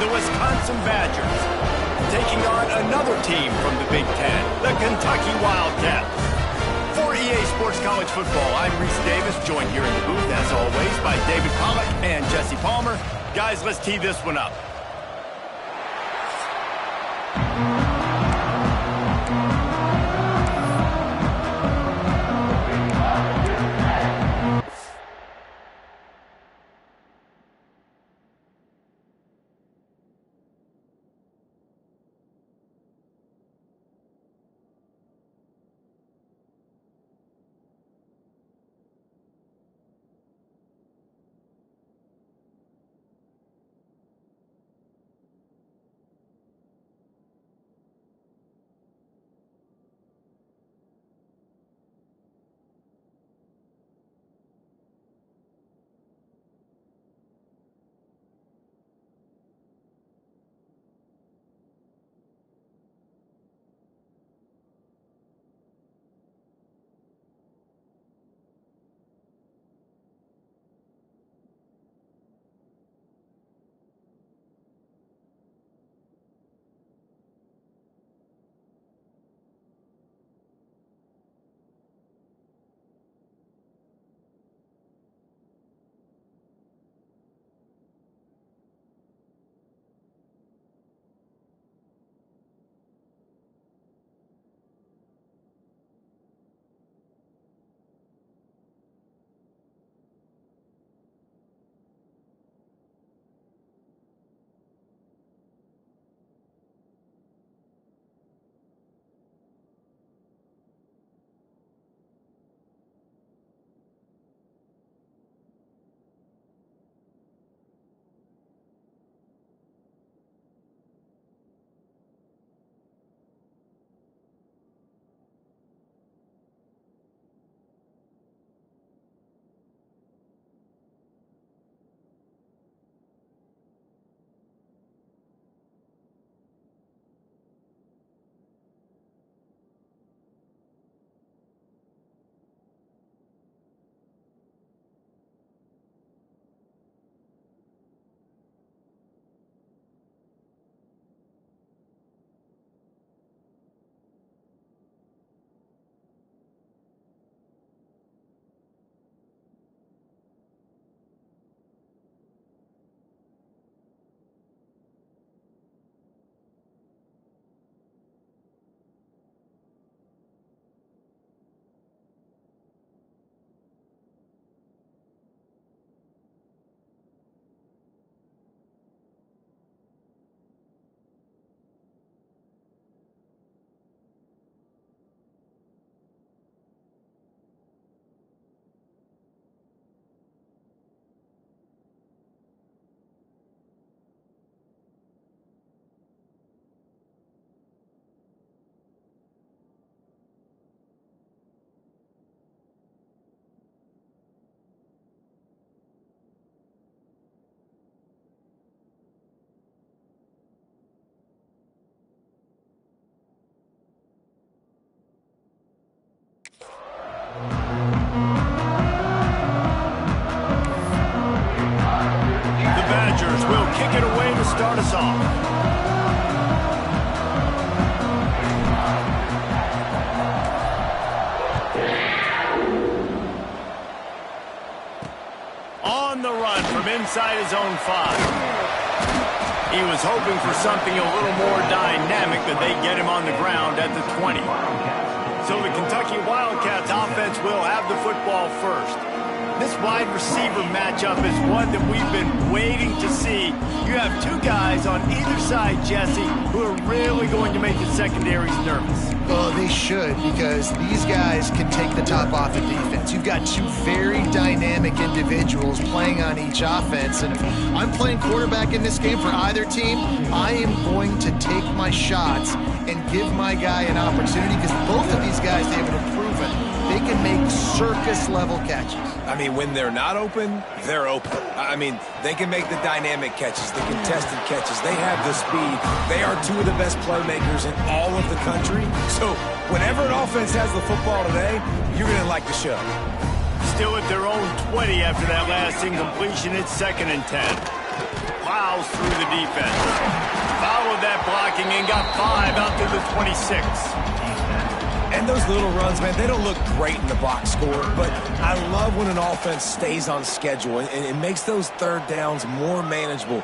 the Wisconsin Badgers, taking on another team from the Big Ten, the Kentucky Wildcats. For EA Sports College Football, I'm Reese Davis, joined here in the booth, as always, by David Pollack and Jesse Palmer. Guys, let's tee this one up. Will kick it away to start us off. On the run from inside his own 5. He was hoping for something a little more dynamic, but they get him on the ground at the 20. So the Kentucky Wildcats offense will have the football first. This wide receiver matchup is one that we've been waiting to see. You have two guys on either side, Jesse, who are really going to make the secondaries nervous. Well, they should, because these guys can take the top off the defense. You've got two very dynamic individuals playing on each offense, and if I'm playing quarterback in this game for either team, I am going to take my shots and give my guy an opportunity, because both of these guys, David, have proven they can make circus-level catches. I mean, when they're not open, they're open. I mean, they can make the dynamic catches, the contested catches. They have the speed. They are two of the best playmakers in all of the country. So whenever an offense has the football today, you're going to like the show. Still at their own 20 after that last incompletion. It's 2nd and 10. plows through the defense. Followed that blocking and got 5 out to the 26. And those little runs, man, they don't look great in the box score, but I love when an offense stays on schedule, and it makes those third downs more manageable,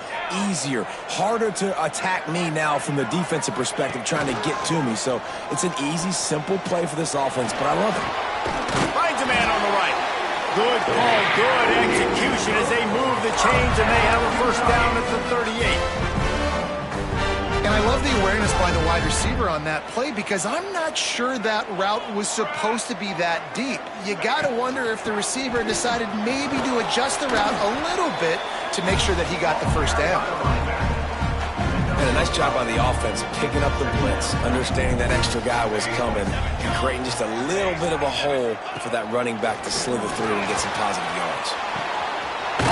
easier, harder to attack me now from the defensive perspective trying to get to me. So it's an easy, simple play for this offense, but I love it. Finds a man on the right. Good call, good execution as they move the chains, and they have a first down at the 38. And I love the awareness by the wide receiver on that play because I'm not sure that route was supposed to be that deep. You got to wonder if the receiver decided maybe to adjust the route a little bit to make sure that he got the first down. And a nice job by the offense picking up the blitz, understanding that extra guy was coming, and creating just a little bit of a hole for that running back to slither through and get some positive yards.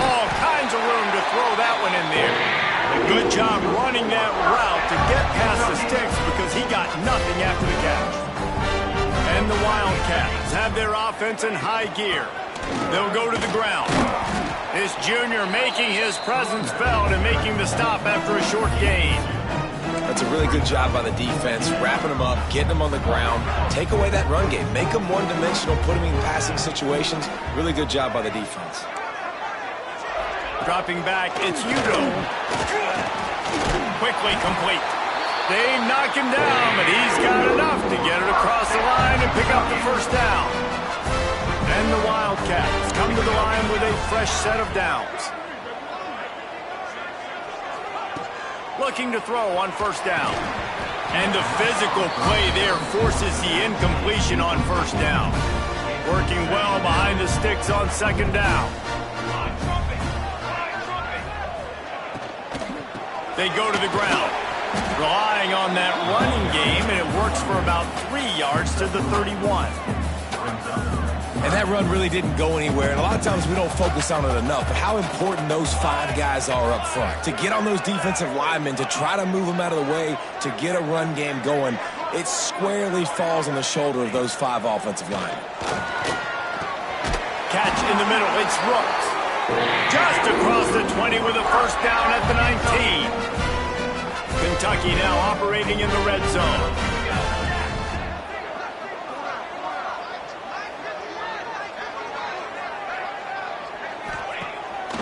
All kinds of room to throw that one in there. Good job running that route to get past the sticks because he got nothing after the catch. And the Wildcats have their offense in high gear. They'll go to the ground. This junior making his presence felt and making the stop after a short gain. That's a really good job by the defense, wrapping them up, getting them on the ground, take away that run game, make them one-dimensional, put them in passing situations. Really good job by the defense. Dropping back, it's Udo. Quickly complete. They knock him down, but he's got enough to get it across the line and pick up the first down. And the Wildcats come to the line with a fresh set of downs. Looking to throw on first down. And the physical play there forces the incompletion on first down. Working well behind the sticks on second down. They go to the ground, relying on that running game, and it works for about 3 yards to the 31. And that run really didn't go anywhere, and a lot of times we don't focus on it enough, but how important those 5 guys are up front. To get on those defensive linemen, to try to move them out of the way, to get a run game going, it squarely falls on the shoulder of those 5 offensive linemen. Catch in the middle, it's Rooks. Just across the 20 with a first down at the 19. Kentucky now operating in the red zone.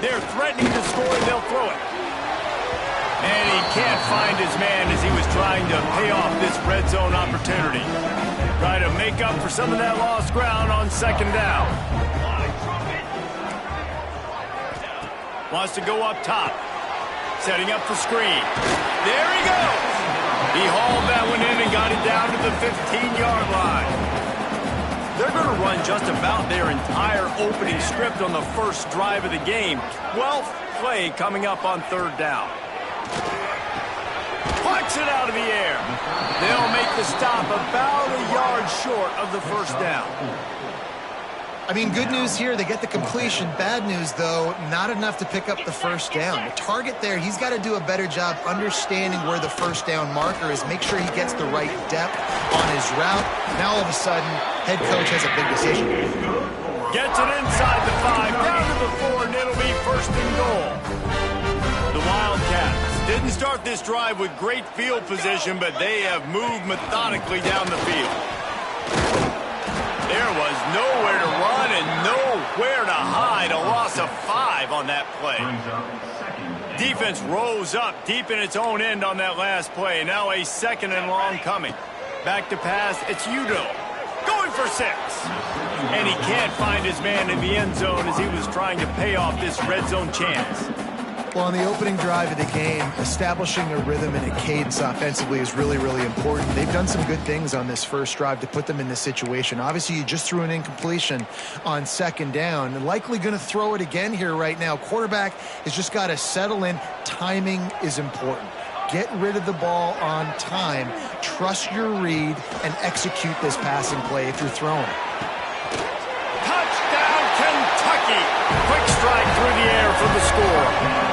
They're threatening to score, and they'll throw it. And he can't find his man as he was trying to pay off this red zone opportunity. Try to make up for some of that lost ground on second down. Wants to go up top. Setting up the screen. There he goes. He hauled that one in and got it down to the 15-yard line. They're going to run just about their entire opening script on the first drive of the game. 12th play coming up on third down. Plucks it out of the air. They'll make the stop about a yard short of the first down. I mean, good news here, they get the completion. Bad news, though, not enough to pick up the first down. The target there, he's got to do a better job understanding where the first down marker is, make sure he gets the right depth on his route. Now, all of a sudden, head coach has a big decision. Gets it inside the 5, down to the 4, and it'll be first and goal. The Wildcats didn't start this drive with great field position, but they have moved methodically down the field. There was nowhere to run and nowhere to hide. A loss of 5 on that play. Defense rose up deep in its own end on that last play. Now a second and long coming. Back to pass, it's Udo. Going for 6. And he can't find his man in the end zone as he was trying to pay off this red zone chance. Well, on the opening drive of the game, establishing a rhythm and a cadence offensively is really, really important. They've done some good things on this first drive to put them in this situation. Obviously, you just threw an incompletion on second down, and likely going to throw it again here right now. Quarterback has just got to settle in. Timing is important. Get rid of the ball on time. Trust your read and execute this passing play if you're throwing. Touchdown, Kentucky! Quick strike through the air for the score.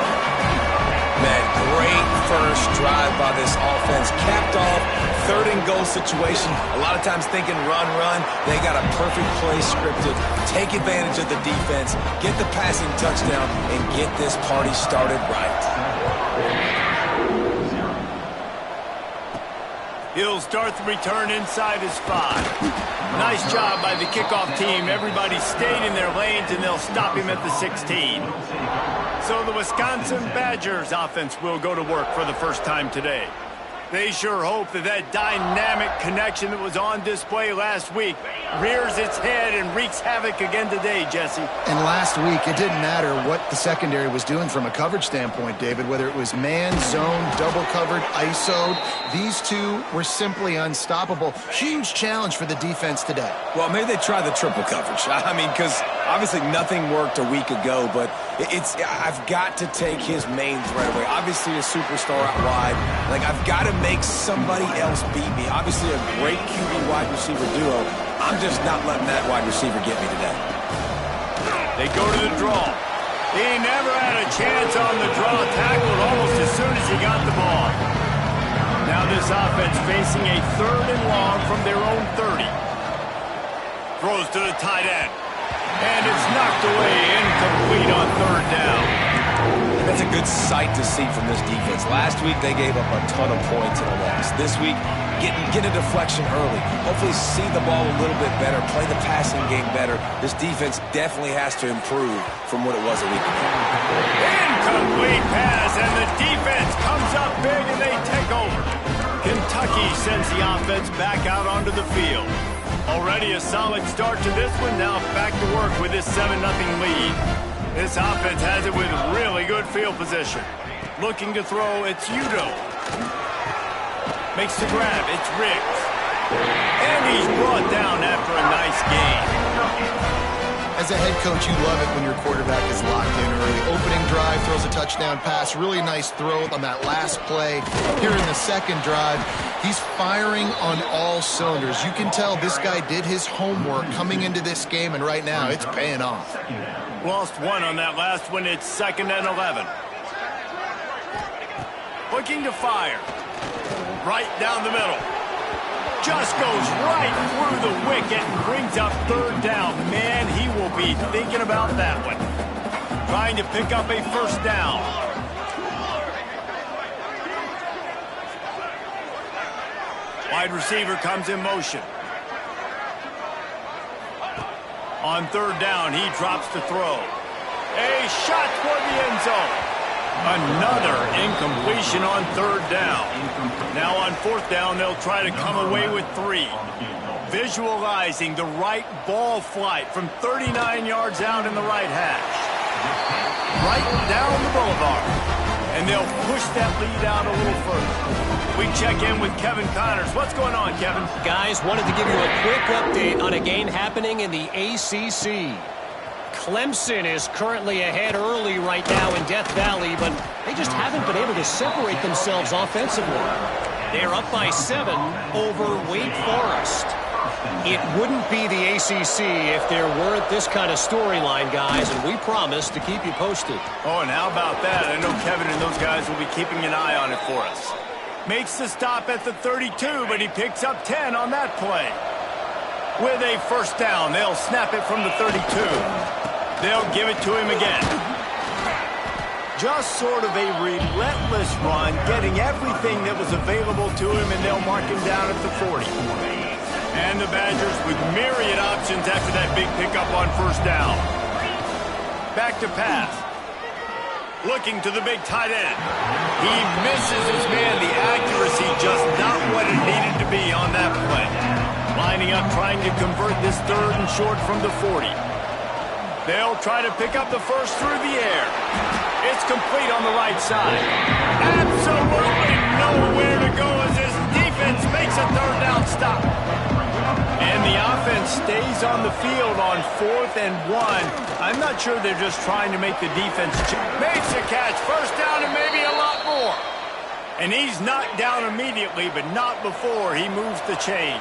Man, great first drive by this offense. Capped off, third and goal situation. A lot of times thinking run. They got a perfect play scripted. Take advantage of the defense, get the passing touchdown, and get this party started right. He'll start the return inside his 5. Nice job by the kickoff team. Everybody stayed in their lanes, and they'll stop him at the 16. So the Wisconsin Badgers offense will go to work for the first time today. They sure hope that that dynamic connection that was on display last week rears its head and wreaks havoc again today, Jesse. And last week, it didn't matter what the secondary was doing from a coverage standpoint, David, whether it was man, zone, double covered, ISO'd. These two were simply unstoppable. Huge challenge for the defense today. Well, maybe they try the triple coverage. I mean, because obviously nothing worked a week ago, but I've got to take his main threat away. Obviously a superstar out wide. Like, I've got to make somebody else beat me. Obviously a great QB wide receiver duo. I'm just not letting that wide receiver get me today. They go to the draw. He never had a chance on the draw, tackled almost as soon as he got the ball. Now this offense facing a 3rd and long from their own 30. Throws to the tight end. And it's knocked away, incomplete on 3rd down. That's a good sight to see from this defense. Last week, they gave up a ton of points in a loss. This week, get a deflection early. Hopefully see the ball a little bit better, play the passing game better. This defense definitely has to improve from what it was a week ago. Incomplete pass, and the defense comes up big, and they take over. Kentucky sends the offense back out onto the field. Already a solid start to this one. Now back to work with this 7-0 lead. This offense has it with really good field position. Looking to throw, it's Udo. Makes the grab, it's Riggs. And he's brought down after a nice gain. As a head coach, you love it when your quarterback is locked in early. Opening drive, throws a touchdown pass. Really nice throw on that last play. Here in the second drive, he's firing on all cylinders. You can tell this guy did his homework coming into this game, and right now it's paying off. Lost one on that last one. It's 2nd and 11. Looking to fire. Right down the middle. Just goes right through the wicket and brings up 3rd down. Man, he will be thinking about that one. Trying to pick up a 1st down. Wide receiver comes in motion. On 3rd down, he drops to throw. A shot toward the end zone. Another incompletion on 3rd down. Now on 4th down, they'll try to come away with 3. Visualizing the right ball flight from 39 yards out in the right hash. Right down the boulevard. And they'll push that lead out a little further. We check in with Kevin Connors. What's going on, Kevin? Guys, wanted to give you a quick update on a game happening in the ACC. Clemson is currently ahead early right now in Death Valley, but they just haven't been able to separate themselves offensively. They're up by 7 over Wake Forest. It wouldn't be the ACC if there weren't this kind of storyline, guys, and we promise to keep you posted. Oh, and how about that? I know Kevin and those guys will be keeping an eye on it for us. Makes the stop at the 32, but he picks up 10 on that play. With a 1st down, they'll snap it from the 32. They'll give it to him again. Just sort of a relentless run, getting everything that was available to him, and they'll mark him down at the 40. And the Badgers with myriad options after that big pickup on 1st down. Back to pass. Looking to the big tight end. He misses his man. The accuracy just not what it needed to be on that play. Lining up, trying to convert this 3rd and short from the 40. They'll try to pick up the 1st through the air. It's complete on the right side. Absolutely nowhere to go as this defense makes a 3rd down stop. And the offense stays on the field on 4th and 1. I'm not sure they're just trying to make the defense makes a catch. 1st down and maybe a lot more. And he's knocked down immediately, but not before he moves the chains.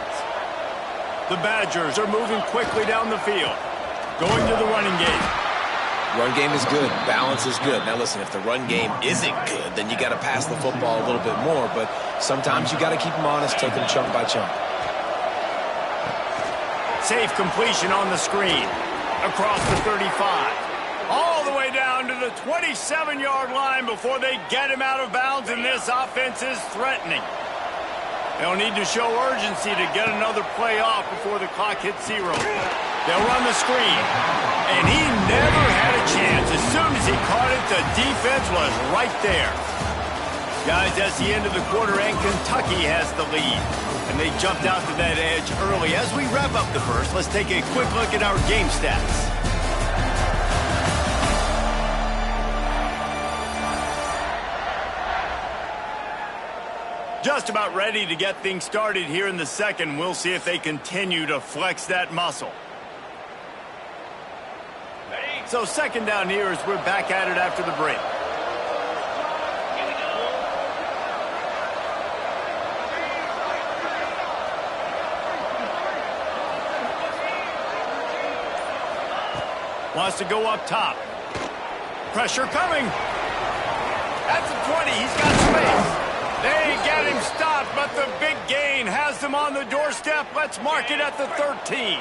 The Badgers are moving quickly down the field. Going to the running game. Run game is good. Balance is good. Now, listen, if the run game isn't good, then you got to pass the football a little bit more. But sometimes you got to keep them honest, take them chunk by chunk. Safe completion on the screen. Across the 35. All the way down to the 27-yard line before they get him out of bounds, and this offense is threatening. They'll need to show urgency to get another play off before the clock hits 0. They'll run the screen, and he never had a chance. As soon as he caught it, the defense was right there. Guys, that's the end of the quarter, and Kentucky has the lead. And they jumped out to that edge early. As we wrap up the first, let's take a quick look at our game stats. Just about ready to get things started here in the second. We'll see if they continue to flex that muscle. So second down here as we're back at it after the break. Wants to go up top. Pressure coming. At the 20, he's got space. They get him stopped, but the big gain has them on the doorstep. Let's mark it at the 13.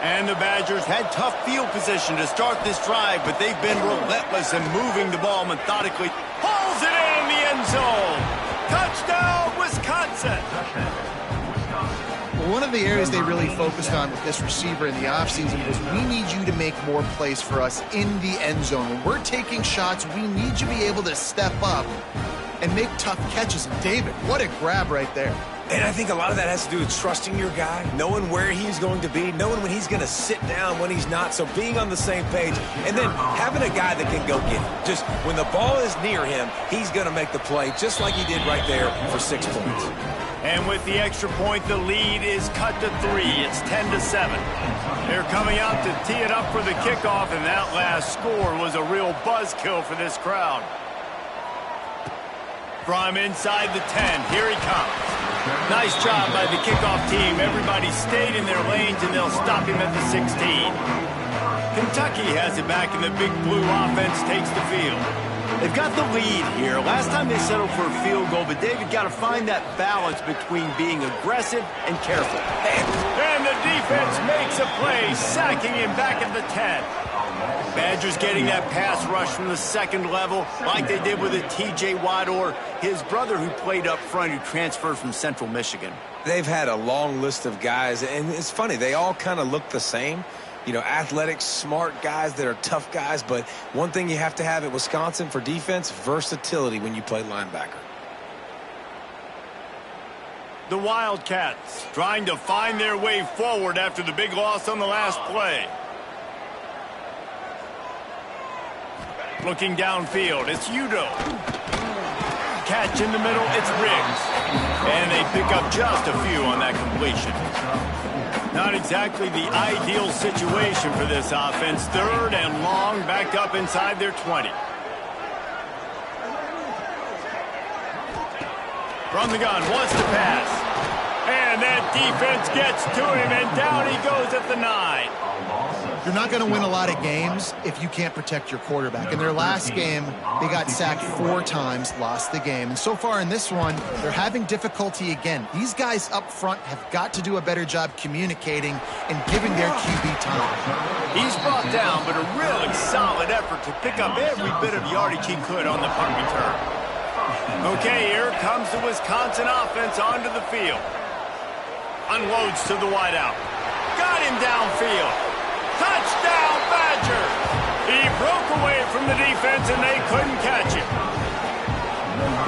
And the Badgers had tough field position to start this drive, but they've been relentless in moving the ball methodically. Pulls it in the end zone. Touchdown, Wisconsin. Well, one of the areas they really focused on with this receiver in the offseason was we need you to make more plays for us in the end zone. When we're taking shots, we need you to be able to step up and make tough catches. And David, what a grab right there. And I think a lot of that has to do with trusting your guy, knowing where he's going to be, knowing when he's going to sit down, when he's not. So being on the same page, and then having a guy that can go get it. Just when the ball is near him, he's going to make the play, just like he did right there for 6 points. And with the extra point, the lead is cut to 3. It's 10-7. They're coming out to tee it up for the kickoff, and that last score was a real buzzkill for this crowd. From inside the 10, here he comes. Nice job by the kickoff team. Everybody stayed in their lanes, and they'll stop him at the 16. Kentucky has it back, and the big blue offense takes the field. They've got the lead here. Last time they settled for a field goal, but David got to find that balance between being aggressive and careful. And the defense makes a play, sacking him back at the 10. Badgers getting that pass rush from the second level like they did with a T.J. Watt or his brother who played up front who transferred from Central Michigan. They've had a long list of guys, and it's funny, they all kind of look the same. You know, athletic, smart guys that are tough guys, but one thing you have to have at Wisconsin for defense, versatility when you play linebacker. The Wildcats trying to find their way forward after the big loss on the last play. Looking downfield, it's Udo. Catch in the middle, it's Riggs. And they pick up just a few on that completion. Not exactly the ideal situation for this offense. Third and long, backed up inside their 20. From the gun, wants to pass. And that defense gets to him, and down he goes at the 9. You're not going to win a lot of games if you can't protect your quarterback. In their last game, they got sacked 4 times, lost the game. And so far in this one, they're having difficulty again. These guys up front have got to do a better job communicating and giving their QB time. He's brought down, but a really solid effort to pick up every bit of yardage he could on the punt return. Okay, here comes the Wisconsin offense onto the field. Unloads to the wideout. Got him downfield. Touchdown, Badger! He broke away from the defense, and they couldn't catch him.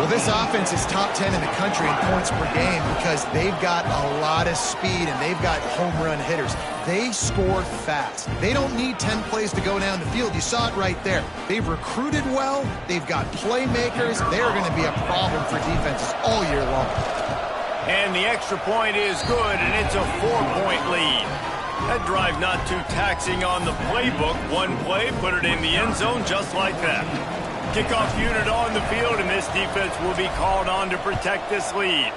Well, this offense is top 10 in the country in points per game because they've got a lot of speed, and they've got home run hitters. They score fast. They don't need 10 plays to go down the field. You saw it right there. They've recruited well. They've got playmakers. They're going to be a problem for defenses all year long. And the extra point is good, and it's a 4-point lead. That drive not too taxing on the playbook. One play, put it in the end zone just like that. Kickoff unit on the field, and this defense will be called on to protect this lead.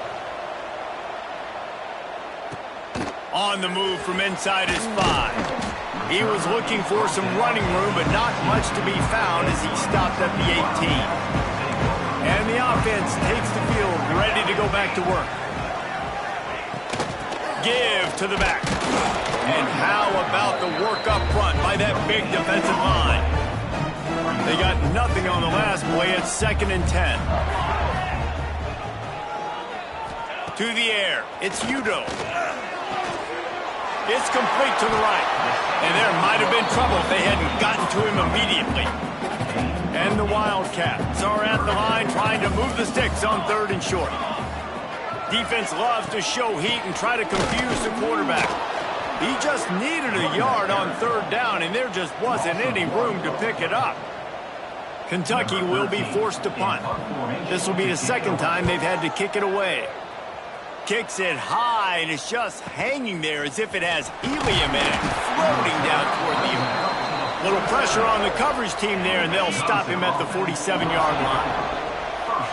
On the move from inside his 5. He was looking for some running room, but not much to be found as he stopped at the 18. And the offense takes the field, ready to go back to work. give to the back. And how about the work up front by that big defensive line? They got nothing on the last play. It's 2nd and 10. To the air. It's Udoh. It's complete to the right. And there might have been trouble if they hadn't gotten to him immediately. And the Wildcats are at the line trying to move the sticks on 3rd and short. Defense loves to show heat and try to confuse the quarterback. He just needed a yard on 3rd down, and there just wasn't any room to pick it up. Kentucky will be forced to punt. This will be the 2nd time they've had to kick it away. Kicks it high, and it's just hanging there as if it has helium in it, floating down toward the earth. Little pressure on the coverage team there, and they'll stop him at the 47-yard line.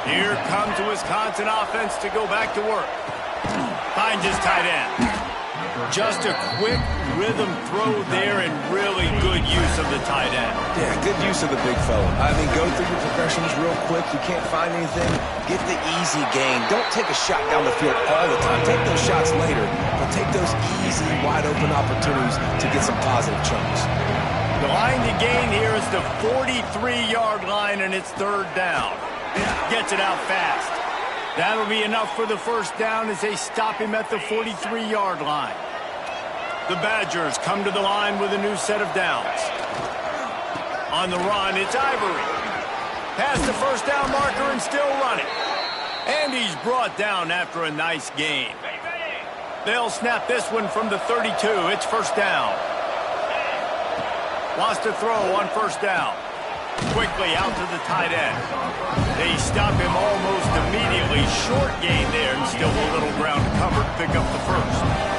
Here comes the Wisconsin offense to go back to work. Finds his tight end. Just a quick rhythm throw there and really good use of the tight end. Yeah, good use of the big fella. I mean, go through your progressions real quick. You can't find anything. Get the easy gain. Don't take a shot down the field all the time. Take those shots later, but take those easy, wide-open opportunities to get some positive chunks. The line to gain here is the 43-yard line, and it's 3rd down. Gets it out fast. That'll be enough for the 1st down as they stop him at the 43-yard line. The Badgers come to the line with a new set of downs. On the run, it's Ivory. Past the 1st down marker and still running. And he's brought down after a nice gain. They'll snap this one from the 32. It's 1st down. Wants to throw on 1st down. Quickly out to the tight end. They stop him almost immediately. Short gain there and still a little ground covered to pick up the 1st.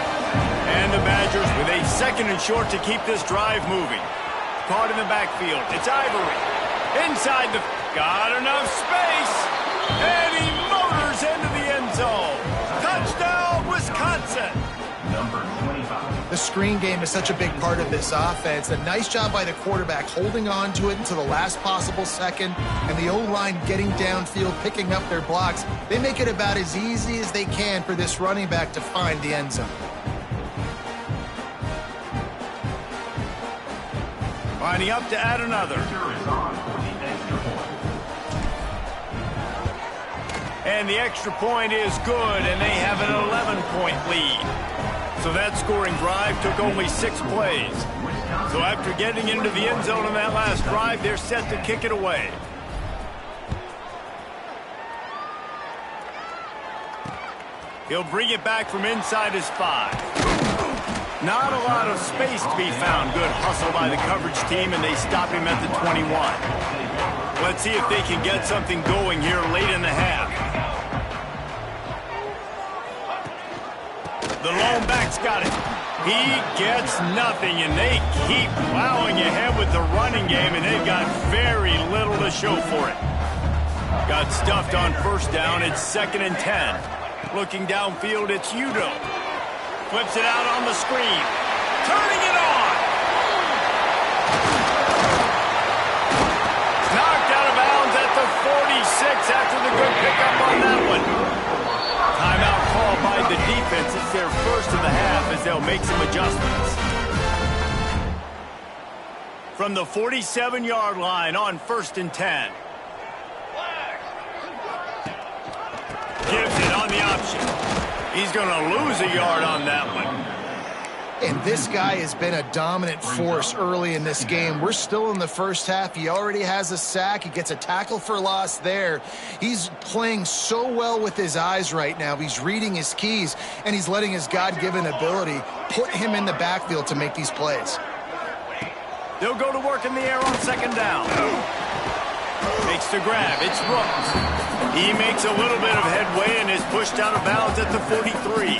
And the Badgers with a 2nd and short to keep this drive moving. Caught in the backfield. It's Ivory. Inside the... Got enough space. And he motors into the end zone. Touchdown, Wisconsin. The screen game is such a big part of this offense. A nice job by the quarterback holding on to it until the last possible second, and the O-line getting downfield, picking up their blocks. They make it about as easy as they can for this running back to find the end zone. Lining up to add another. And the extra point is good, and they have an 11-point lead. So that scoring drive took only 6 plays. So after getting into the end zone on that last drive, they're set to kick it away. He'll bring it back from inside his 5. Not a lot of space to be found. Good hustle by the coverage team, and they stop him at the 21. Let's see if they can get something going here late in the half. The lone back's got it. He gets nothing, and they keep plowing ahead with the running game, and they've got very little to show for it. Got stuffed on 1st down. It's 2nd and 10. Looking downfield, it's Udoh. Flips it out on the screen. Turning it on. Knocked out of bounds at the 46 after the good pickup on that one. Timeout called by the defense. It's their 1st of the half as they'll make some adjustments. From the 47-yard line on 1st and 10. Gives it on the option. He's going to lose a yard on that one. And this guy has been a dominant force early in this game. We're still in the 1st half. He already has a sack. He gets a tackle for loss there. He's playing so well with his eyes right now. He's reading his keys, and he's letting his God-given ability put him in the backfield to make these plays. They'll go to work in the air on 2nd down. Makes the grab. It's Brooks. He makes a little bit of headway and is pushed out of bounds at the 43.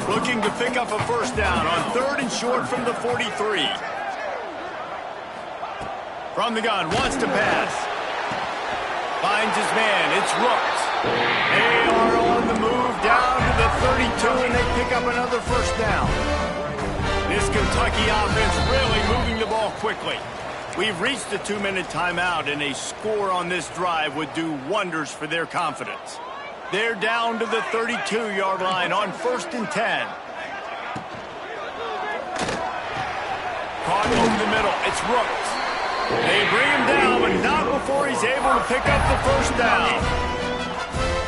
Looking to pick up a 1st down on 3rd and short from the 43. From the gun, wants to pass. Finds his man. It's Rooks. They are on the move down to the 32, and they pick up another 1st down. This Kentucky offense really moving the ball quickly. We've reached the 2-minute timeout, and a score on this drive would do wonders for their confidence. They're down to the 32-yard line on 1st and 10. Caught over the middle. It's Rooks. They bring him down, but not before he's able to pick up the first down.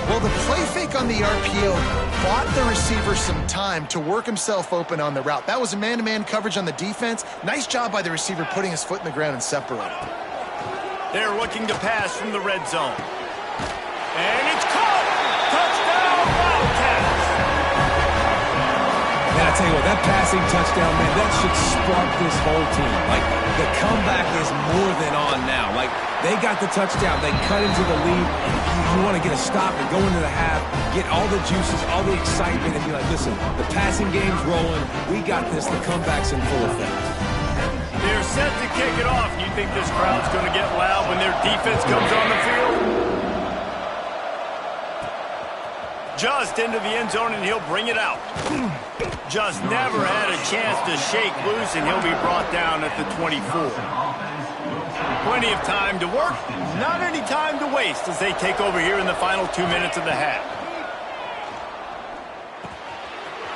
Well, the play fake on the RPO bought the receiver some time to work himself open on the route. That was a man-to-man coverage on the defense. Nice job by the receiver putting his foot in the ground and separating. They're looking to pass from the red zone. And it's caught! Touchdown, Wildcats! Man, I tell you what, that passing touchdown, man, that should spark this whole team. Like, the comeback is more than on now. Like, they got the touchdown. They cut into the lead. You want to get a stop and go into the half, get all the juices, all the excitement, and be like, listen, the passing game's rolling. We got this. The comeback's in full effect. They're set to kick it off. You think this crowd's going to get loud when their defense comes on the field? Just into the end zone, and he'll bring it out. Just never had a chance to shake loose, and he'll be brought down at the 24. Plenty of time to work, not any time to waste as they take over here in the final 2 minutes of the half.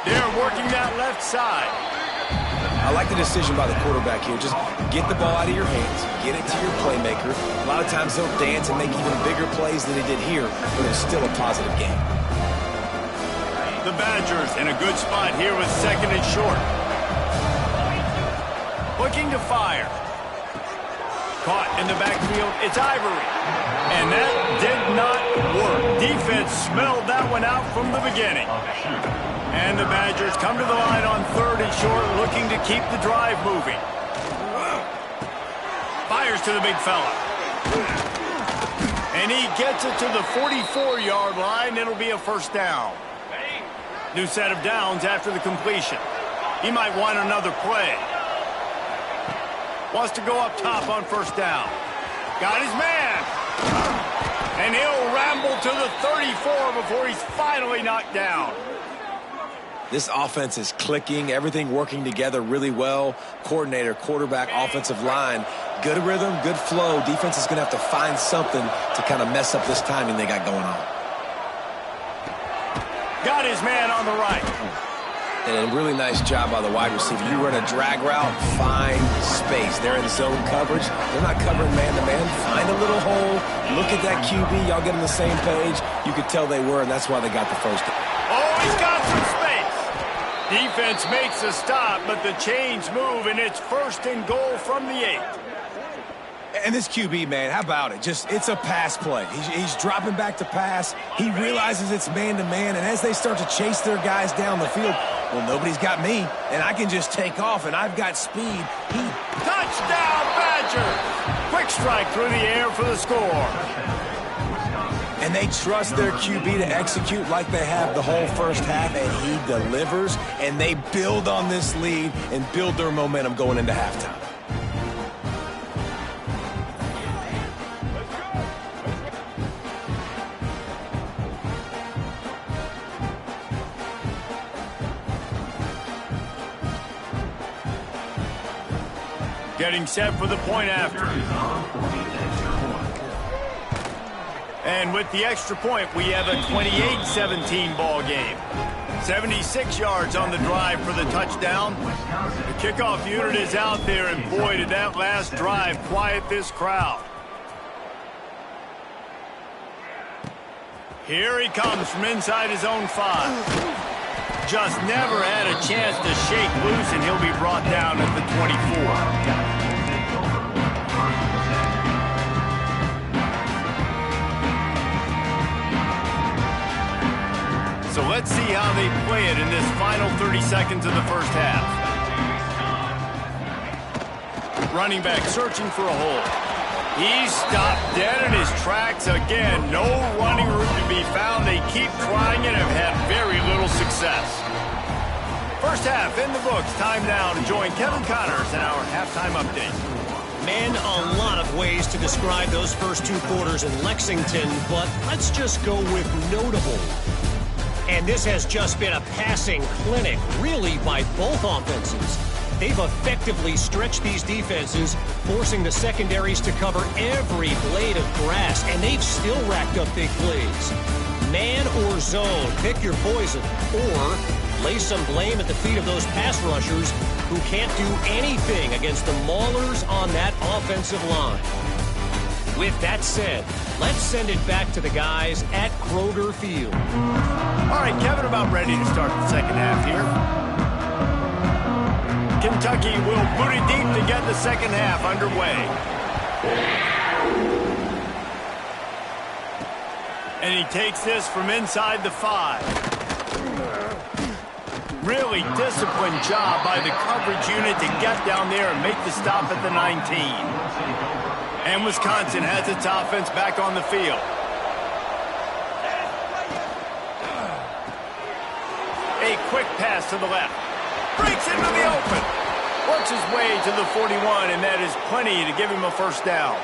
They're working that left side. I like the decision by the quarterback here. Just get the ball out of your hands, get it to your playmaker. A lot of times they'll dance and make even bigger plays than he did here, but it's still a positive game. The Badgers in a good spot here with 2nd and short. Looking to fire. Caught in the backfield, it's Ivory. And that did not work. Defense smelled that one out from the beginning. And the Badgers come to the line on 3rd and short, looking to keep the drive moving. Fires to the big fella. And he gets it to the 44-yard line. It'll be a first down. New set of downs after the completion. He might want another play. Wants to go up top on first down. Got his man. And he'll ramble to the 34 before he's finally knocked down. This offense is clicking, everything working together really well. Coordinator, quarterback, offensive line. Good rhythm, good flow. Defense is going to have to find something to kind of mess up this timing they got going on. Got his man on the right. And a really nice job by the wide receiver. You run a drag route, find space. They're in zone coverage. They're not covering man-to-man. Find a little hole. Look at that QB. Y'all get on the same page. You could tell they were, and that's why they got the first down. Oh, he's got some space. Defense makes a stop, but the chains move, and it's 1st and goal from the 8. And this QB, man, how about it? It's a pass play. He's dropping back to pass. He realizes it's man-to-man, and as they start to chase their guys down the field, well, nobody's got me, and I can just take off, and I've got speed. Touchdown, Badgers! Quick strike through the air for the score. And they trust their QB to execute like they have the whole first half, and he delivers, and they build on this lead and build their momentum going into halftime. Getting set for the point after. And with the extra point, we have a 28-17 ball game. 76 yards on the drive for the touchdown. The kickoff unit is out there, and boy, did that last drive quiet this crowd. Here he comes from inside his own 5. Just never had a chance to shake loose, and he'll be brought down at the 24. So let's see how they play it in this final 30 seconds of the first half. Running back searching for a hole. He's stopped dead in his tracks again. No running room to be found. They keep trying and have had very little success. First half in the books. Time now to join Kevin Connors in our halftime update. Man, a lot of ways to describe those first 2 quarters in Lexington, but let's just go with notable. And this has just been a passing clinic, really, by both offenses. They've effectively stretched these defenses, forcing the secondaries to cover every blade of grass, and they've still racked up big plays. Man or zone, pick your poison. Or lay some blame at the feet of those pass rushers who can't do anything against the maulers on that offensive line. With that said, let's send it back to the guys at Kroger Field. All right, Kevin, about ready to start the second half here. Kentucky will boot it deep to get the second half underway. And he takes this from inside the 5. Really disciplined job by the coverage unit to get down there and make the stop at the 19. And Wisconsin has its offense back on the field. A quick pass to the left. Breaks into the open. Works his way to the 41, and that is plenty to give him a first down.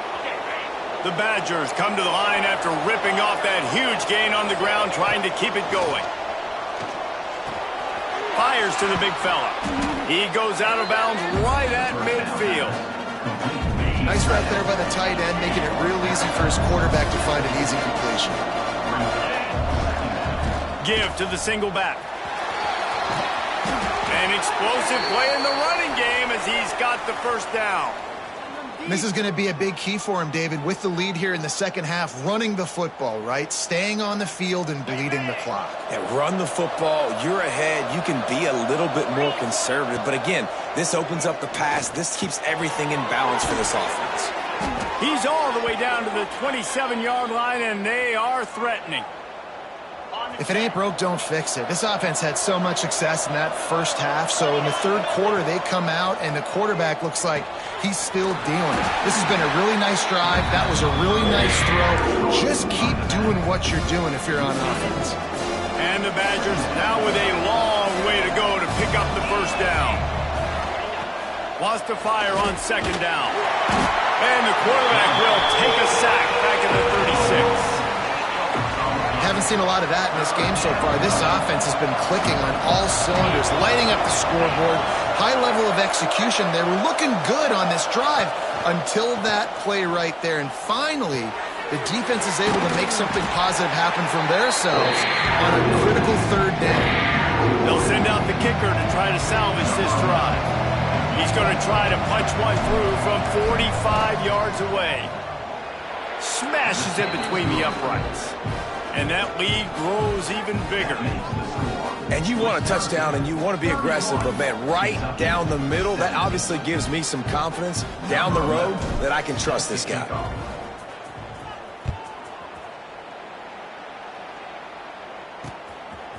The Badgers come to the line after ripping off that huge gain on the ground, trying to keep it going. Fires to the big fella. He goes out of bounds right at midfield. Nice route there by the tight end, making it real easy for his quarterback to find an easy completion. Give to the single back. An explosive play in the running game as he's got the first down. This is going to be a big key for him, David, with the lead here in the second half, running the football, right? Staying on the field and bleeding the clock. Yeah, run the football. You're ahead. You can be a little bit more conservative. But again, this opens up the pass. This keeps everything in balance for this offense. He's all the way down to the 27-yard line, and they are threatening. If it ain't broke, don't fix it. This offense had so much success in that first half, so in the third quarter, they come out, and the quarterback looks like he's still dealing. This has been a really nice drive. That was a really nice throw. Just keep doing what you're doing if you're on offense. And the Badgers now with a long way to go to pick up the first down. Wants to fire on second down. And the quarterback will take a sack back at the 36. Haven't seen a lot of that in this game so far. This offense has been clicking on all cylinders, lighting up the scoreboard, high level of execution. They were looking good on this drive until that play right there. And finally, the defense is able to make something positive happen from themselves on a critical third down. They'll send out the kicker to try to salvage this drive. He's going to try to punch one through from 45 yards away. Smashes it between the uprights. And that lead grows even bigger. And you want a touchdown and you want to be aggressive, but man, right down the middle, that obviously gives me some confidence down the road that I can trust this guy.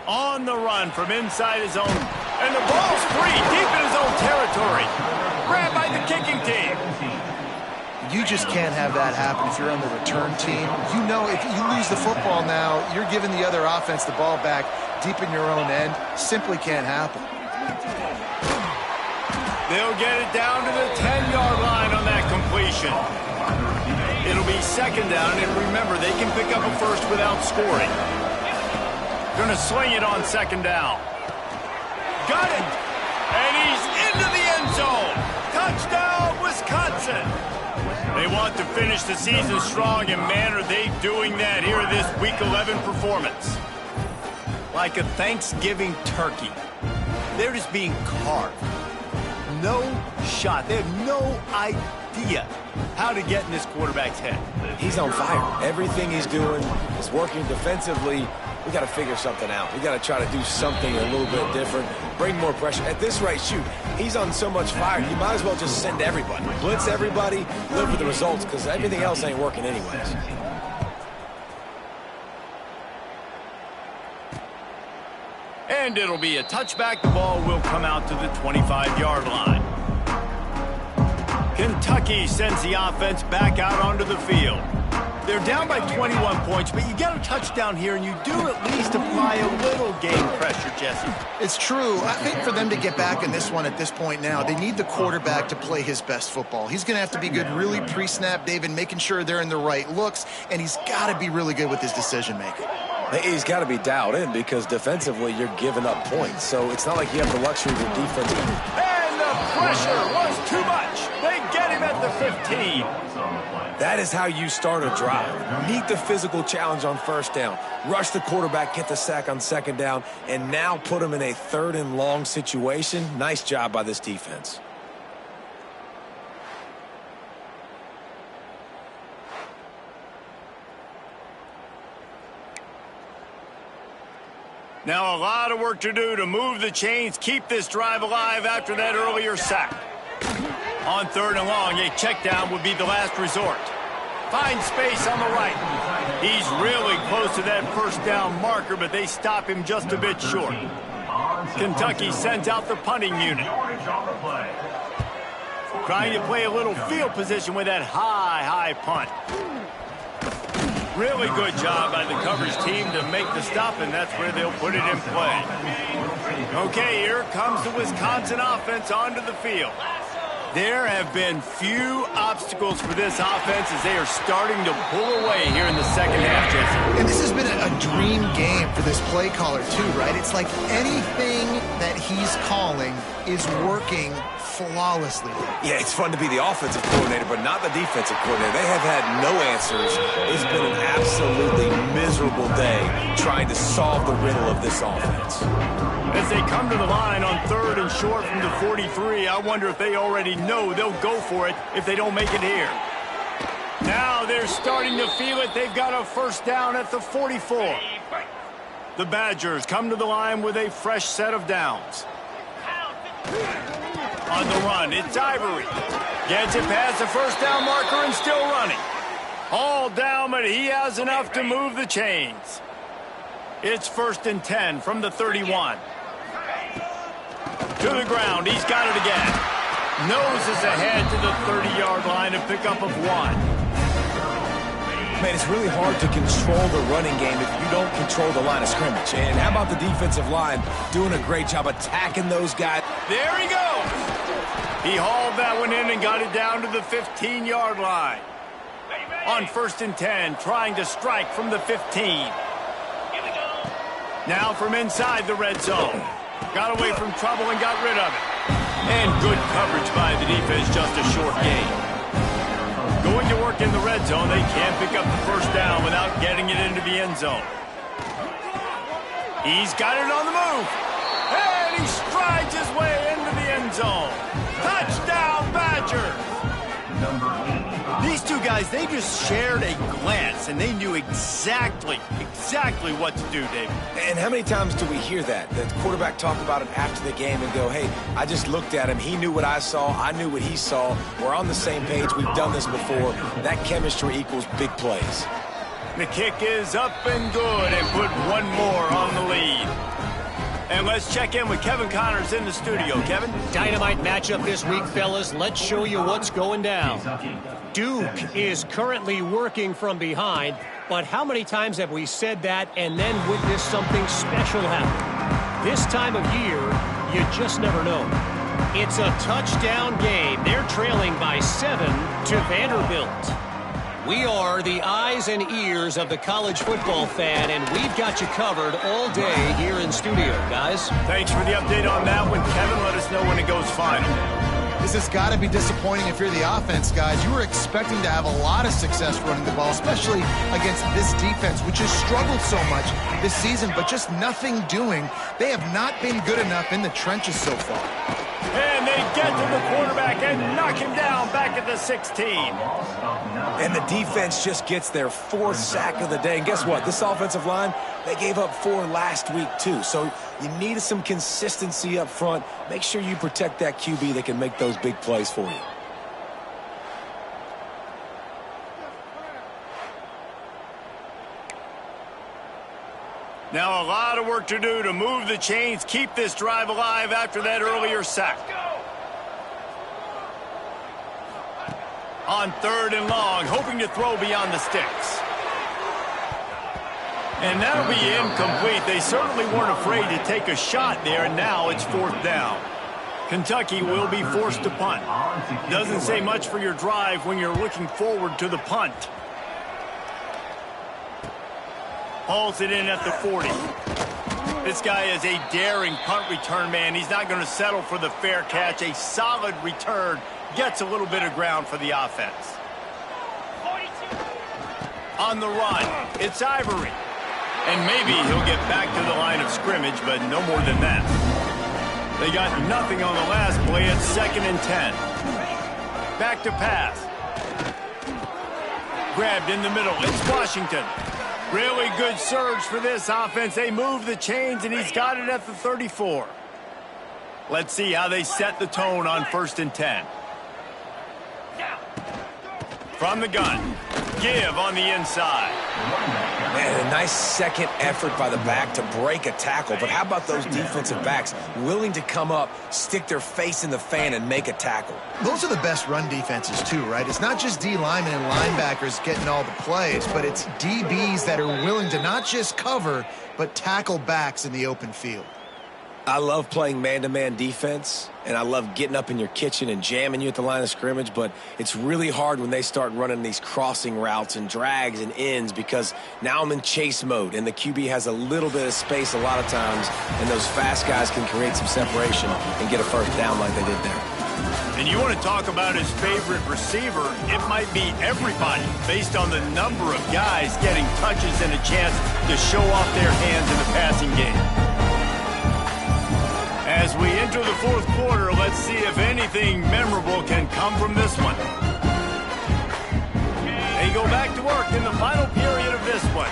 On the run from inside his own. And the ball's free, deep in his own territory. Grabbed by the kicking team. You just can't have that happen if you're on the return team. You know, if you lose the football now, you're giving the other offense the ball back deep in your own end. Simply can't happen. They'll get it down to the 10-yard line on that completion. It'll be second down, and remember, they can pick up a first without scoring. Going to swing it on second down. Got it! And he's into the end zone. Touchdown, Wisconsin! They want to finish the season strong, and man, are they doing that here in this Week 11 performance. Like a Thanksgiving turkey. They're just being carved. No shot. They have no idea how to get in this quarterback's head. He's on fire. Everything he's doing is working defensively. We got to figure something out. We got to try to do something a little bit different, bring more pressure. At this rate, shoot, he's on so much fire, you might as well just send everybody. Blitz everybody, live with the results, because everything else ain't working anyways. And it'll be a touchback. The ball will come out to the 25-yard line. Kentucky sends the offense back out onto the field. They're down by 21 points, but you get a touchdown here, and you do at least apply a little game pressure, Jesse. It's true. I think for them to get back in this one at this point now, they need the quarterback to play his best football. He's going to have to be good really pre-snap, David, making sure they're in the right looks, and he's got to be really good with his decision-making. He's got to be dialed in because defensively you're giving up points. So it's not like you have the luxury of your defense. And the pressure was too much. They get him at the 15. That is how you start a drive. Meet the physical challenge on first down. Rush the quarterback, get the sack on second down, and now put him in a 3rd and long situation. Nice job by this defense. Now a lot of work to do to move the chains, keep this drive alive after that earlier sack. On 3rd and long, a check down would be the last resort. Find space on the right. He's really close to that first down marker, but they stop him just a bit short. Kentucky sends out the punting unit. Trying to play a little field position with that high punt. Really good job by the coverage team to make the stop, and that's where they'll put it in play. Okay, here comes the Wisconsin offense onto the field. There have been few obstacles for this offense as they are starting to pull away here in the second half, Jesse. And this has been a dream game for this play caller, too, right? It's like anything that he's calling is working flawlessly. Yeah, it's fun to be the offensive coordinator, but not the defensive coordinator. They have had no answers. It's been an absolutely miserable day trying to solve the riddle of this offense. As they come to the line on 3rd and short from the 43, I wonder if they already know they'll go for it if they don't make it here. Now they're starting to feel it. They've got a first down at the 44. The Badgers come to the line with a fresh set of downs. On the run, it's Ivory. Gets it past the first down marker and still running. All down, but he has enough to move the chains. It's 1st and 10 from the 31. To the ground, he's got it again. Noses ahead to the 30-yard line, a pickup of 1. Man, it's really hard to control the running game if you don't control the line of scrimmage. And how about the defensive line doing a great job attacking those guys? There he goes. He hauled that one in and got it down to the 15-yard line. On 1st and 10, trying to strike from the 15. Now from inside the red zone. Got away from trouble and got rid of it. And good coverage by the defense, just a short gain. Going to work in the red zone, they can't pick up the first down without getting it into the end zone. He's got it on the move. And he strides his way into the end zone. Touchdown, Badgers! These two guys, they just shared a glance, and they knew exactly what to do, David. And how many times do we hear that? The quarterback talk about it after the game and go, hey, I just looked at him. He knew what I saw. I knew what he saw. We're on the same page. We've done this before. That chemistry equals big plays. The kick is up and good and put one more on the lead. And let's check in with Kevin Connors in the studio. Kevin? Dynamite matchup this week, fellas. Let's show you what's going down. Duke is currently working from behind, but how many times have we said that and then witnessed something special happen? This time of year, you just never know. It's a touchdown game. They're trailing by 7 to Vanderbilt. We are the eyes and ears of the college football fan, and we've got you covered all day here in studio, guys. Thanks for the update on that one, Kevin. Let us know when it goes final. This has got to be disappointing if you're the offense, guys. You were expecting to have a lot of success running the ball, especially against this defense, which has struggled so much this season, but just nothing doing. They have not been good enough in the trenches so far. And they get to the quarterback and knock him down back at the 16. And the defense just gets their 4th sack of the day. And guess what? This offensive line, they gave up 4 last week too. So you need some consistency up front. Make sure you protect that QB that can make those big plays for you. Now a lot of work to do to move the chains, keep this drive alive after that earlier sack. On 3rd and long, hoping to throw beyond the sticks. And that'll be incomplete. They certainly weren't afraid to take a shot there, and now it's 4th down. Kentucky will be forced to punt. Doesn't say much for your drive when you're looking forward to the punt. Hauls it in at the 40. This guy is a daring punt return man. He's not going to settle for the fair catch. A solid return gets a little bit of ground for the offense. On the run, it's Ivory. And maybe he'll get back to the line of scrimmage, but no more than that. They got nothing on the last play. It's 2nd and 10. Back to pass. Grabbed in the middle. It's Washington. Really good surge for this offense. They move the chains, and he's got it at the 34. Let's see how they set the tone on 1st and 10. From the gun. Give on the inside. Man, a nice second effort by the back to break a tackle. But how about those defensive backs willing to come up, stick their face in the fan, and make a tackle? Those are the best run defenses, too, right? It's not just D linemen and linebackers getting all the plays, but it's DBs that are willing to not just cover, but tackle backs in the open field. I love playing man-to-man defense, and I love getting up in your kitchen and jamming you at the line of scrimmage, but it's really hard when they start running these crossing routes and drags and ends because now I'm in chase mode, and the QB has a little bit of space a lot of times, and those fast guys can create some separation and get a first down like they did there. And you want to talk about his favorite receiver, it might be everybody based on the number of guys getting touches and a chance to show off their hands in the passing game. As we enter the 4th quarter, let's see if anything memorable can come from this one. They go back to work in the final period of this one.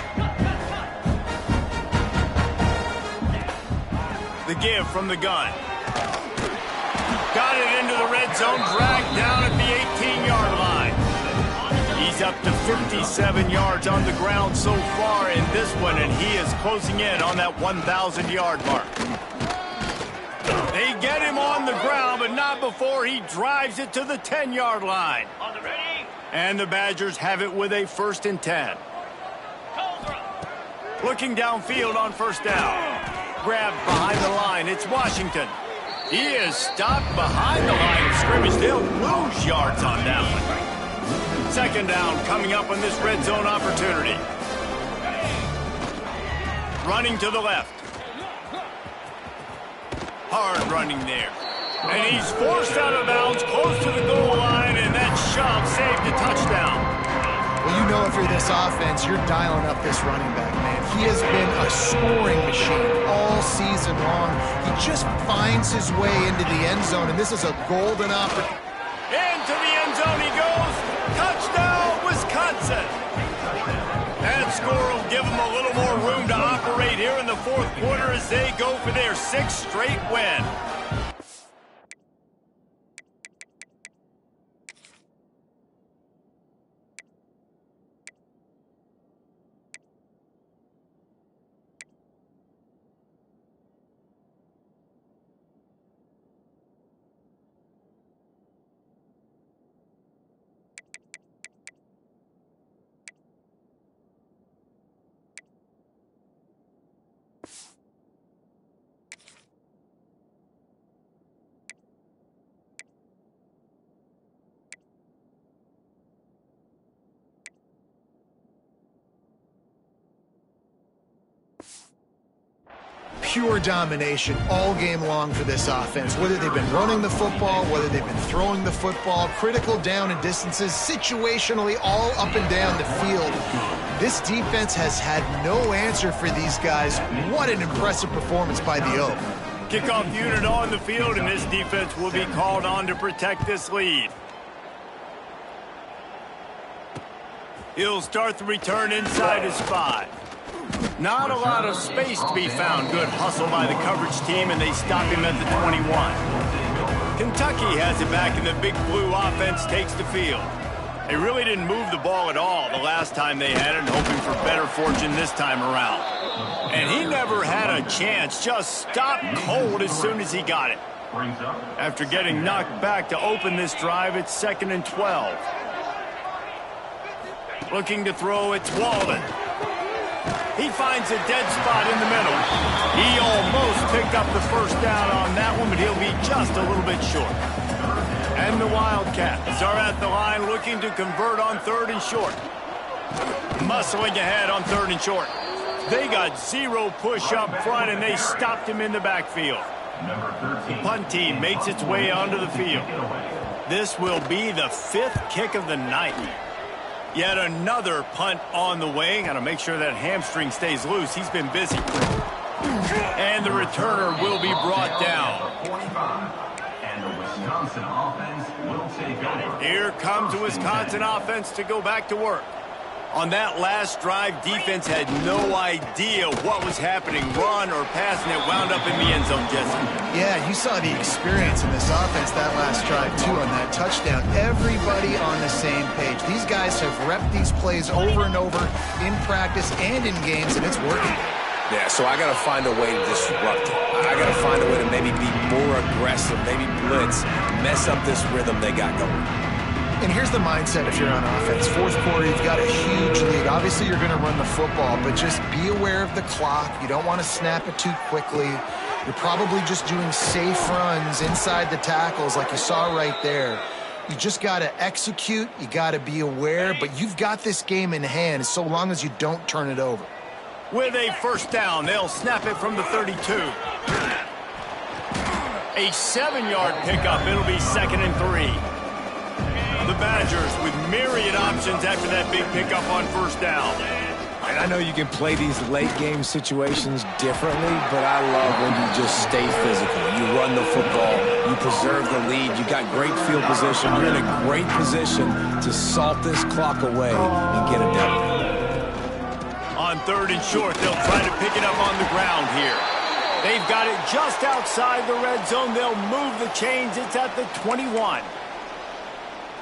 The give from the gun. Got it into the red zone, dragged down at the 18-yard line. He's up to 57 yards on the ground so far in this one, and he is closing in on that 1,000-yard mark. They get him on the ground, but not before he drives it to the 10-yard line. And the Badgers have it with a 1st and 10. Looking downfield on 1st down. Grabbed behind the line. It's Washington. He is stopped behind the line of scrimmage. They'll lose yards on that one. 2nd down coming up on this red zone opportunity. Running to the left. Hard running there. And he's forced out of bounds close to the goal line, and that shove saved a touchdown. Well, you know if you're this offense, you're dialing up this running back, man. He has been a scoring machine all season long. He just finds his way into the end zone, and this is a golden opportunity. Into the end zone he goes. Touchdown, Wisconsin. That score will give them a little more room to operate here in the 4th quarter as they go for their 6th straight win. Pure domination all game long for this offense. Whether they've been running the football, whether they've been throwing the football, critical down and distances, situationally all up and down the field. This defense has had no answer for these guys. What an impressive performance by the Oak. Kickoff unit on the field, and this defense will be called on to protect this lead. He'll start the return inside his 5. Not a lot of space to be found. Good hustle by the coverage team, and they stop him at the 21. Kentucky has it back, and the Big Blue offense takes the field. They really didn't move the ball at all the last time they had it, hoping for better fortune this time around. And he never had a chance, just stopped cold as soon as he got it. After getting knocked back to open this drive, it's 2nd and 12. Looking to throw, it's Walden. He finds a dead spot in the middle. He almost picked up the 1st down on that one, but he'll be just a little bit short. And the Wildcats are at the line looking to convert on 3rd and short. Muscling ahead on 3rd and short. They got zero push up front, and they stopped him in the backfield. The punt team makes its way onto the field. This will be the 5th kick of the night. Yet another punt on the way. Got to make sure that hamstring stays loose. He's been busy. And the returner will be brought down. And the Wisconsin offense will take over. Here comes the Wisconsin offense to go back to work. On that last drive, defense had no idea what was happening, run or pass, and it wound up in the end zone, Jesse. Yeah, you saw the experience in this offense that last drive, too, on that touchdown. Everybody on the same page. These guys have repped these plays over and over in practice and in games, and it's working. Yeah, so I got to find a way to disrupt it. I got to find a way to maybe be more aggressive, maybe blitz, mess up this rhythm they got going. And here's the mindset if you're on offense. Fourth quarter, you've got a huge lead. Obviously, you're going to run the football, but just be aware of the clock. You don't want to snap it too quickly. You're probably just doing safe runs inside the tackles like you saw right there. You just got to execute. You got to be aware, but you've got this game in hand so long as you don't turn it over. With a first down, they'll snap it from the 32. A 7-yard pickup. It'll be 2nd and 3. The Badgers with myriad options after that big pickup on first down. And I know you can play these late-game situations differently, but I love when you just stay physical. You run the football. You preserve the lead. You got great field position. You're in a great position to salt this clock away and get a W. On 3rd and short, they'll try to pick it up on the ground here. They've got it just outside the red zone. They'll move the chains. It's at the 21.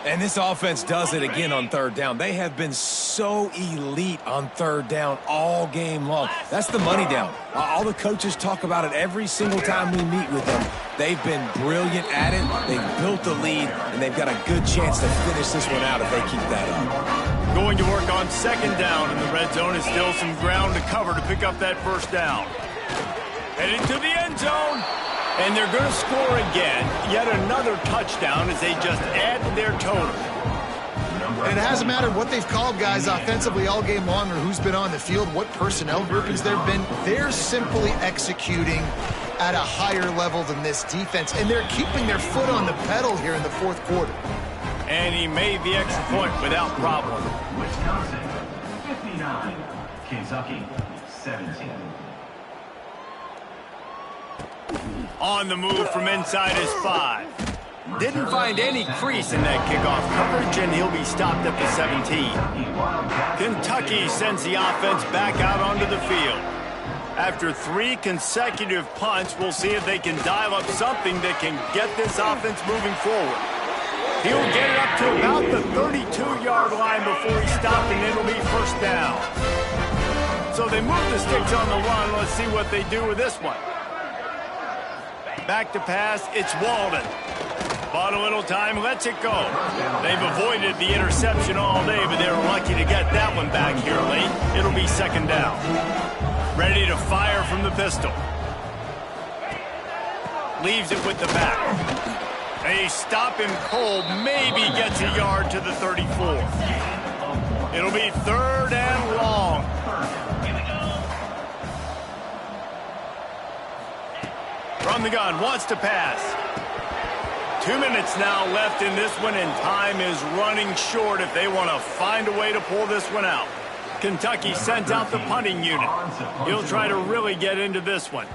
And this offense does it again on 3rd down. They have been so elite on 3rd down all game long. That's the money down. All the coaches talk about it every single time we meet with them. They've been brilliant at it. They've built the lead, and they've got a good chance to finish this one out if they keep that up. Going to work on 2nd down, and the red zone is still some ground to cover to pick up that first down. Headed to the end zone. And they're going to score again. Yet another touchdown as they just add to their total. And it hasn't mattered what they've called guys offensively all game long or who's been on the field, what personnel groupings there have been. They're simply executing at a higher level than this defense. And they're keeping their foot on the pedal here in the 4th quarter. And he made the extra point without problem. Wisconsin, 59. Kentucky, 17. On the move from inside his 5. Didn't find any crease in that kickoff coverage, and he'll be stopped at the 17. Kentucky sends the offense back out onto the field. After 3 consecutive punts, we'll see if they can dial up something that can get this offense moving forward. He'll get it up to about the 32-yard line before he's stopped, and it'll be first down. So they move the sticks on the run. Let's see what they do with this one. Back to pass, it's Walden. Bought a little time, lets it go. They've avoided the interception all day, but they were lucky to get that one back here late. It'll be 2nd down. Ready to fire from the pistol. Leaves it with the back. They stop him cold, maybe gets a yard to the 34. It'll be 3rd and long. From the gun, wants to pass. 2 minutes now left in this one, and time is running short if they want to find a way to pull this one out. Kentucky sends out the punting unit. He'll try to really get into this one.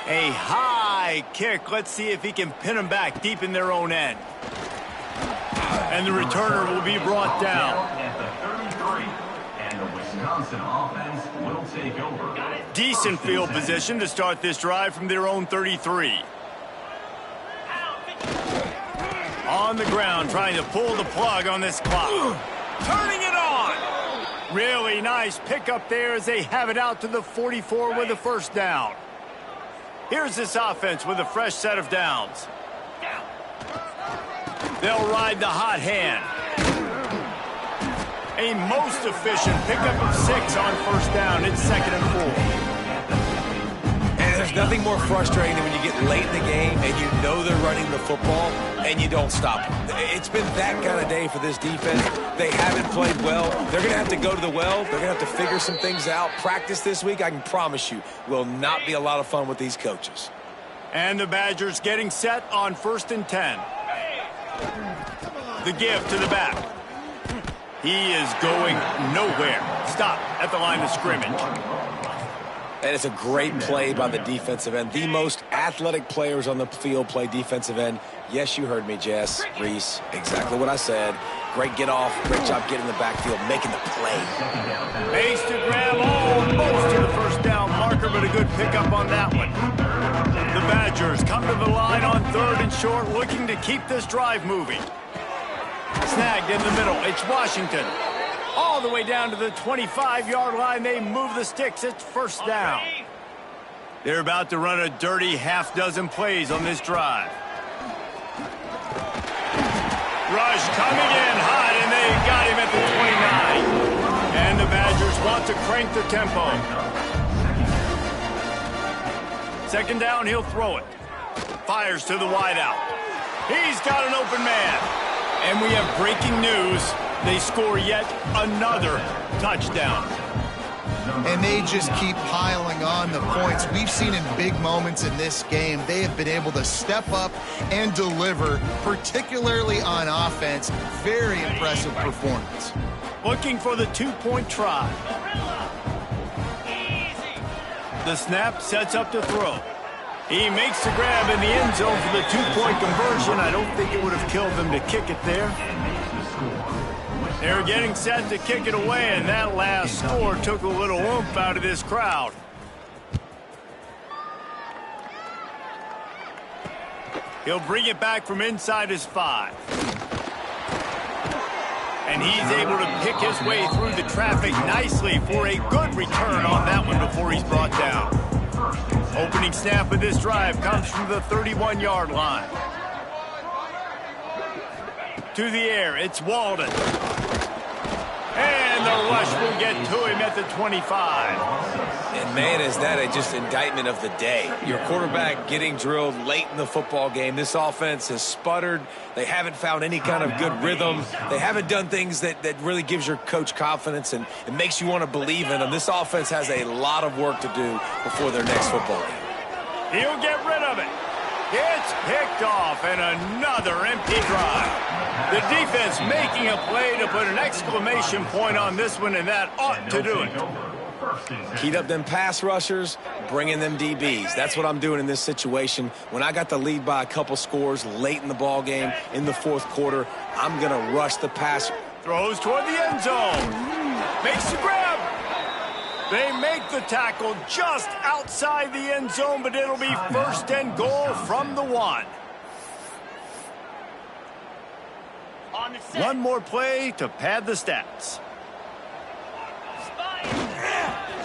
A high kick. Let's see if he can pin them back deep in their own end. And the returner will be brought down. At the 33. And the Wisconsin offense will take over. Decent field position to start this drive from their own 33. On the ground, trying to pull the plug on this clock. Turning it on! Really nice pickup there as they have it out to the 44 with a first down. Here's this offense with a fresh set of downs. They'll ride the hot hand. A most efficient pickup of 6 on first down. It's 2nd and 4. And There's nothing more frustrating than when you get late in the game and you know they're running the football and you don't stop them. It's been that kind of day for this defense. They haven't played well. They're going to have to go to the well. They're going to have to figure some things out. Practice this week, I can promise you, will not be a lot of fun with these coaches. And the Badgers getting set on 1st and 10. The give to the back. He is going nowhere. Stop at the line of scrimmage. And it's a great play by the defensive end. The most athletic players on the field play defensive end. Yes, you heard me, Jess, Reese. Exactly what I said. Great get off. Great job getting in the backfield, making the play. Makes to grab almost to the first down marker, but a good pickup on that one. The Badgers come to the line on 3rd and short, looking to keep this drive moving. Snagged in the middle. It's Washington. All the way down to the 25-yard line. They move the sticks. It's 1st down. They're about to run a dirty half-dozen plays on this drive. Rush coming in hot, and they got him at the 29. And the Badgers want to crank the tempo. 2nd down, he'll throw it. Fires to the wideout. He's got an open man. And we have breaking news. They score yet another touchdown. And they just keep piling on the points. We've seen in big moments in this game, they have been able to step up and deliver, particularly on offense. Very impressive performance. Looking for the 2-point try. The snap sets up to throw. He makes the grab in the end zone for the 2-point conversion. I don't think it would have killed them to kick it there. They're getting set to kick it away, and that last score took a little oomph out of this crowd. He'll bring it back from inside his 5. And he's able to pick his way through the traffic nicely for a good return on that one before he's brought down. Opening snap of this drive comes from the 31-yard line. To the air, it's Walden. And the rush will get to him at the 25. And man, is that just indictment of the day. Your quarterback getting drilled late in the football game. This offense has sputtered. They haven't found any kind of good rhythm. They haven't done things that really gives your coach confidence and it makes you want to believe in them. This offense has a lot of work to do before their next football game. He'll get rid of it. It's picked off, and another empty drive. The defense making a play to put an exclamation point on this one, and that ought to do it. Keyed up them pass rushers, bringing them DBs. That's what I'm doing in this situation. When I got the lead by a couple scores late in the ball game, in the 4th quarter, I'm going to rush the pass. Throws toward the end zone. Makes the grab. They make the tackle just outside the end zone, but it'll be 1st and goal from the 1. One more play to pad the stats.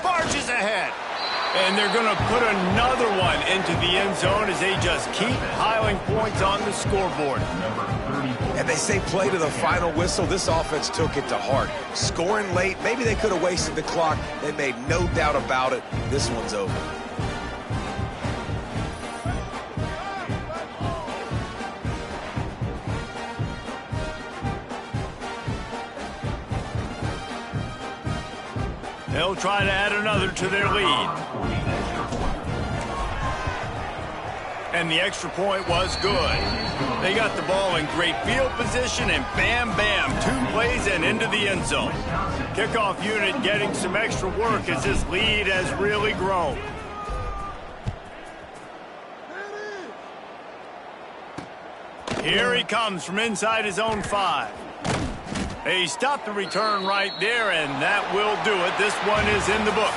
Barges ahead. And they're going to put another one into the end zone as they just keep piling points on the scoreboard. And they say play to the final whistle. This offense took it to heart. Scoring late, maybe they could have wasted the clock. They made no doubt about it. This one's over. They'll try to add another to their lead. And the extra point was good. They got the ball in great field position, and bam, bam, 2 plays and into the end zone. Kickoff unit getting some extra work as this lead has really grown. Here he comes from inside his own 5. They stopped the return right there, and that will do it. This one is in the book.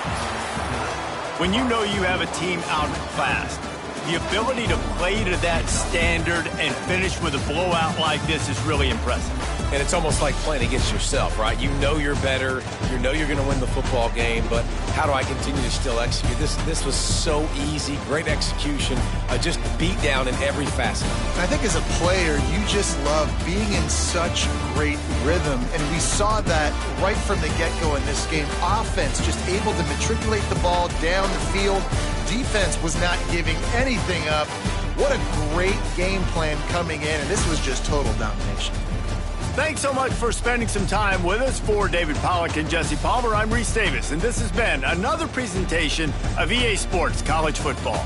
When you know you have a team outclassed, the ability to play to that standard and finish with a blowout like this is really impressive. And it's almost like playing against yourself, right? You know you're better. You know you're going to win the football game, but how do I continue to still execute? This was so easy. Great execution. Just beat down in every facet. I think as a player, you just love being in such great rhythm, and we saw that right from the get-go in this game. Offense just able to matriculate the ball down the field, defense was not giving anything up. What a great game plan coming in, and this was just total domination. Thanks so much for spending some time with us. For David Pollack and Jesse Palmer, I'm Reese Davis, and this has been another presentation of EA Sports College Football.